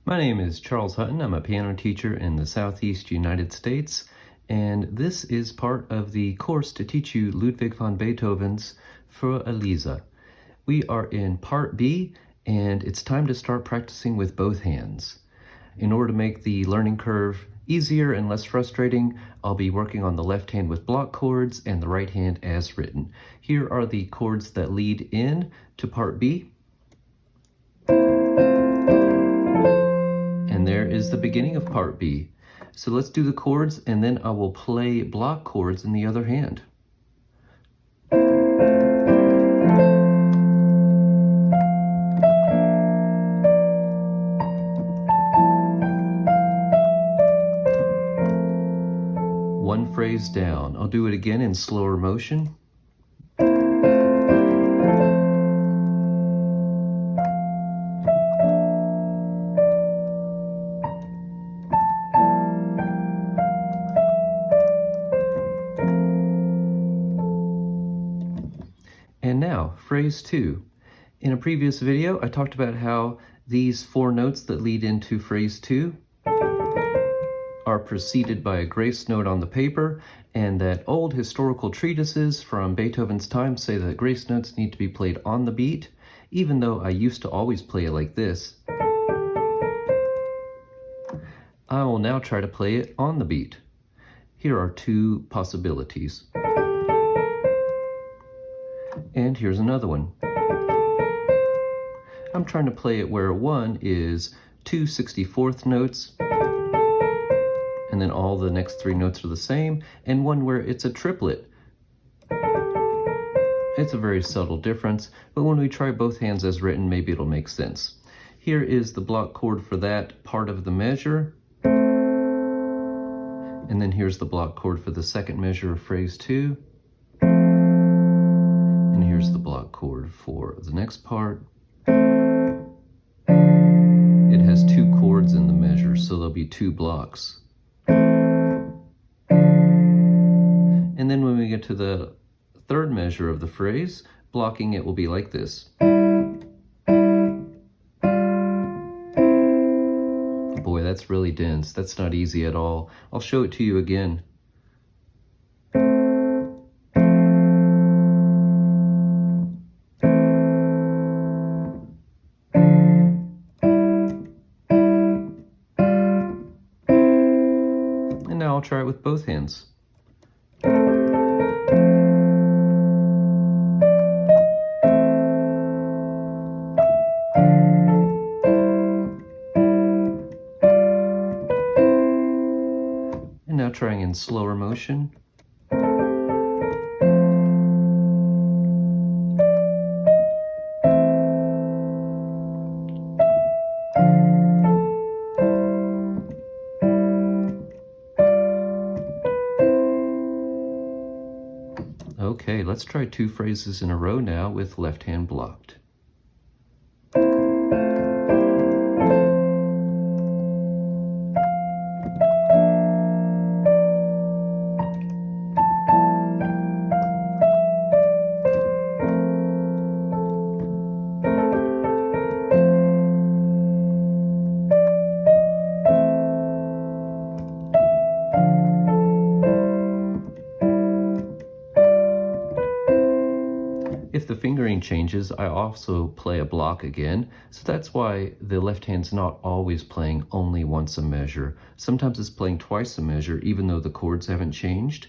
My name is Charles Hutton. I'm a piano teacher in the Southeast United States, and this is part of the course to teach you Ludwig van Beethoven's Für Elise. We are in part B, and it's time to start practicing with both hands. In order to make the learning curve easier and less frustrating, I'll be working on the left hand with block chords and the right hand as written. Here are the chords that lead in to part B. And there is the beginning of part B. So let's do the chords, and then I will play block chords in the other hand. One phrase down. I'll do it again in slower motion. And now, phrase 2. In a previous video, I talked about how these 4 notes that lead into phrase 2 are preceded by a grace note on the paper, and that old historical treatises from Beethoven's time say that grace notes need to be played on the beat, even though I used to always play it like this. I will now try to play it on the beat. Here are 2 possibilities. And here's another one. I'm trying to play it where 1 is 2 64th notes, and then all the next 3 notes are the same, and 1 where it's a triplet. It's a very subtle difference, but when we try both hands as written, maybe it'll make sense. Here is the block chord for that part of the measure, and then here's the block chord for the second measure of phrase 2. And here's the block chord for the next part. It has 2 chords in the measure, so there'll be 2 blocks. And then when we get to the third measure of the phrase, blocking it will be like this. Boy, that's really dense. That's not easy at all. I'll show it to you again. And now I'll try it with both hands. And now trying in slower motion. Okay, let's try 2 phrases in a row now with left hand blocked. If the fingering changes, I also play a block again, so that's why the left hand's not always playing only once a measure. Sometimes it's playing twice a measure, even though the chords haven't changed.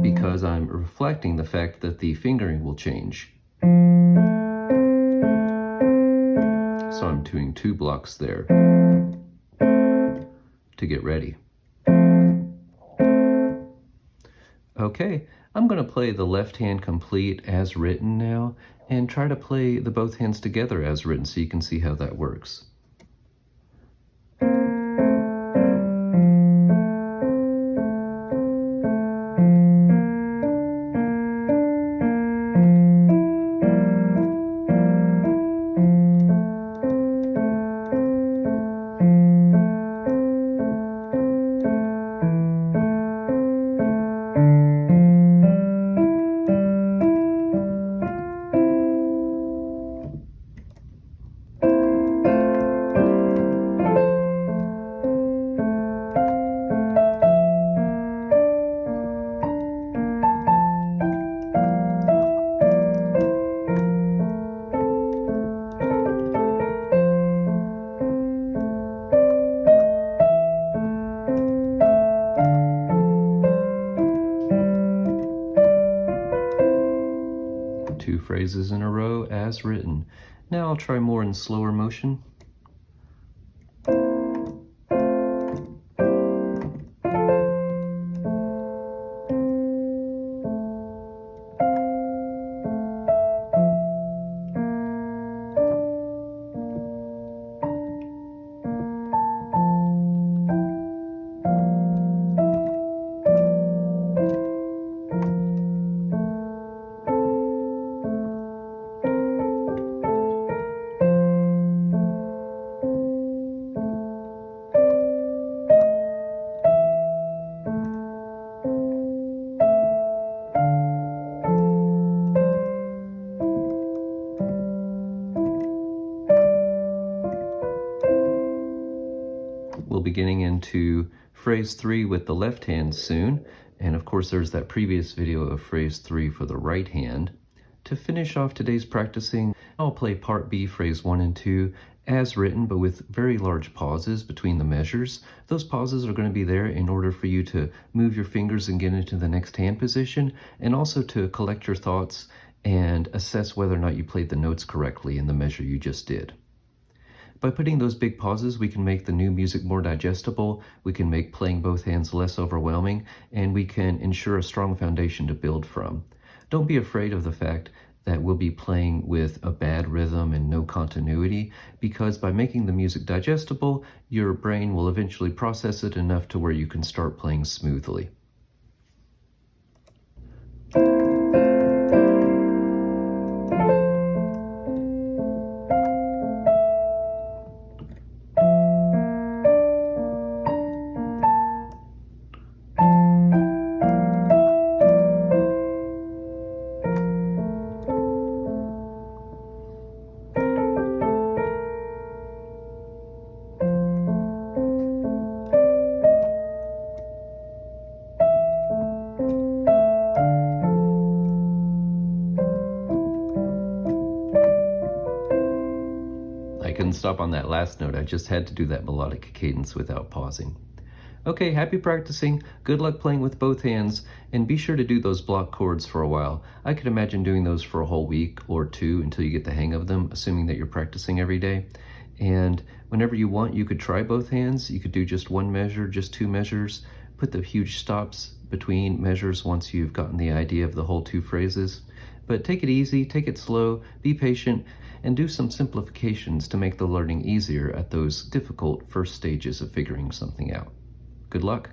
Because I'm reflecting the fact that the fingering will change. So I'm doing 2 blocks there to get ready. Okay, I'm going to play the left hand complete as written now, and try to play the both hands together as written so you can see how that works. phrases in a row as written. Now I'll try more in slower motion. We'll be getting into phrase 3 with the left hand soon, and of course there's that previous video of phrase 3 for the right hand. To finish off today's practicing, I'll play part B, phrase 1 and 2, as written, but with very large pauses between the measures. Those pauses are going to be there in order for you to move your fingers and get into the next hand position, and also to collect your thoughts and assess whether or not you played the notes correctly in the measure you just did. By putting those big pauses, we can make the new music more digestible, we can make playing both hands less overwhelming, and we can ensure a strong foundation to build from. Don't be afraid of the fact that we'll be playing with a bad rhythm and no continuity, because by making the music digestible, your brain will eventually process it enough to where you can start playing smoothly. I couldn't stop on that last note. I just had to do that melodic cadence without pausing. Okay, happy practicing. Good luck playing with both hands, and be sure to do those block chords for a while. I could imagine doing those for a whole week or two until you get the hang of them, assuming that you're practicing every day. And whenever you want, you could try both hands. You could do just one measure, just two measures. Put the huge stops between measures once you've gotten the idea of the whole two phrases. But take it easy, take it slow, be patient, and do some simplifications to make the learning easier at those difficult first stages of figuring something out. Good luck.